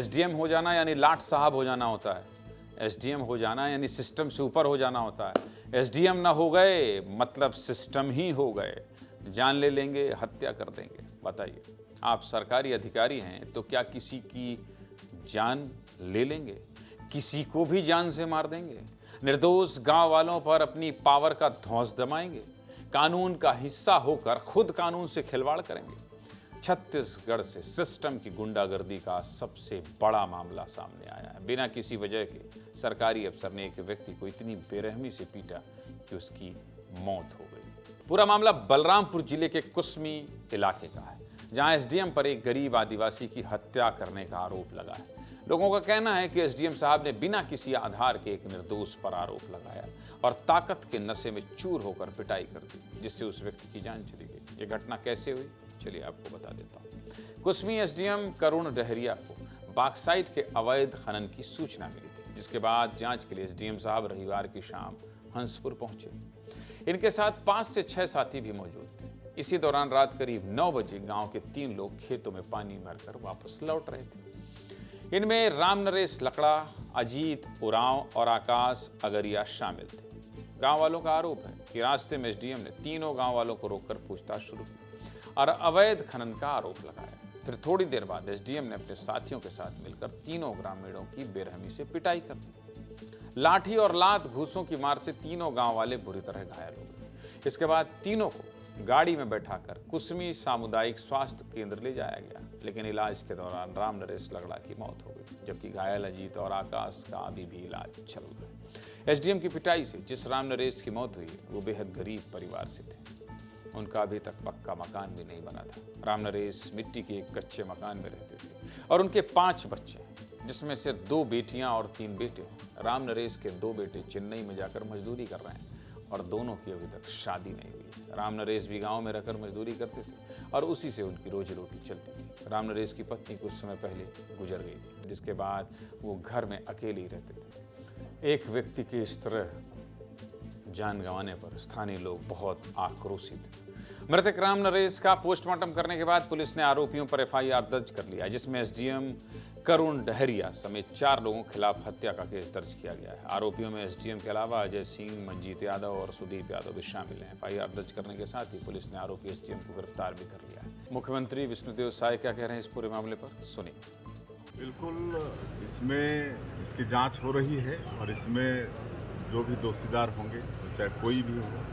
SDM हो जाना यानी लाट साहब हो जाना होता है। एसडीएम हो जाना यानी सिस्टम से ऊपर हो जाना होता है। एसडीएम ना हो गए मतलब सिस्टम ही हो गए। जान ले लेंगे, हत्या कर देंगे। बताइए, आप सरकारी अधिकारी हैं तो क्या किसी की जान ले लेंगे? किसी को भी जान से मार देंगे? निर्दोष गांव वालों पर अपनी पावर का धौंस जमाएंगे? कानून का हिस्सा होकर खुद कानून से खिलवाड़ करेंगे? छत्तीसगढ़ से सिस्टम की गुंडागर्दी का सबसे बड़ा मामला सामने आया है। बिना किसी वजह के सरकारी अफसर ने एक व्यक्ति को इतनी बेरहमी से पीटा कि उसकी मौत हो गई। पूरा मामला बलरामपुर जिले के कुसमी इलाके का है, जहां एसडीएम पर एक गरीब आदिवासी की हत्या करने का आरोप लगा है। लोगों का कहना है कि एसडीएम साहब ने बिना किसी आधार के एक निर्दोष पर आरोप लगाया और ताकत के नशे में चूर होकर पिटाई कर दी, जिससे उस व्यक्ति की जान चली गई। ये घटना कैसे हुई, चलिए आपको बता देता हूँ। कुसमी एसडीएम करुण डहरिया को बॉक्साइट के अवैध खनन की सूचना मिली थी, जिसके बाद जांच के लिए एसडीएम साहब रविवार की शाम हंसपुर पहुंचे। इनके साथ 5 से 6 साथी भी मौजूद थे। इसी दौरान रात करीब 9 बजे गांव के 3 लोग खेतों में पानी भरकर वापस लौट रहे थे। इनमें राम नरेश लकड़ा, अजीत उरांव और आकाश अगरिया शामिल थे। गांव वालों का आरोप है कि रास्ते में एसडीएम ने तीनों गांव वालों को रोककर पूछताछ शुरू की और अवैध खनन का आरोप लगाया। फिर थोड़ी देर बाद एसडीएम ने अपने साथियों के साथ मिलकर तीनों ग्रामीणों की बेरहमी से पिटाई कर दी। लाठी और लात घूसों की मार से तीनों गांव वाले बुरी तरह घायल हो गए। इसके बाद तीनों को गाड़ी में बैठाकर कुसमी सामुदायिक स्वास्थ्य केंद्र ले जाया गया, लेकिन इलाज के दौरान राम नरेश लगड़ा की मौत हो गई, जबकि घायल अजीत और आकाश का अभी भी इलाज चल रहा है। एसडीएम की पिटाई से जिस राम नरेश की मौत हुई वो बेहद गरीब परिवार से थे। उनका अभी तक पक्का मकान भी नहीं बना था। राम नरेश मिट्टी के एक कच्चे मकान में रहते थे और उनके 5 बच्चे हैं, जिसमें से 2 बेटियां और 3 बेटे हैं। राम नरेश के 2 बेटे चेन्नई में जाकर मजदूरी कर रहे हैं और दोनों की अभी तक शादी नहीं हुई। राम नरेश भी गांव में रहकर मजदूरी करते थे और उसी से उनकी रोजी रोटी चलती थी। राम नरेश की पत्नी कुछ समय पहले गुजर गई थी, जिसके बाद वो घर में अकेले ही रहते थे। एक व्यक्ति के इस तरह जान गंवाने पर स्थानीय लोग बहुत आक्रोशित हैं। मृतक राम नरेश का पोस्टमार्टम करने के बाद पुलिस ने आरोपियों पर एफआईआर दर्ज कर लिया, जिसमें एसडीएम करुण डहरिया समेत 4 लोगों के खिलाफ हत्या का केस दर्ज किया गया है। आरोपियों में एसडीएम के अलावा अजय सिंह, मंजीत यादव और सुदीप यादव भी शामिल हैं। एफआईआर दर्ज करने के साथ ही पुलिस ने आरोपी एसडीएम को गिरफ्तार भी कर लिया है। मुख्यमंत्री विष्णुदेव साय क्या कह रहे हैं इस पूरे मामले पर, सुनिए। बिल्कुल, इसमें इसकी जांच हो रही है और इसमें जो भी दोषीदार होंगे, चाहे कोई भी हो,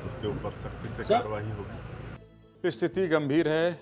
उसके ऊपर सख्ती से कार्रवाई होगी। स्थिति गंभीर है।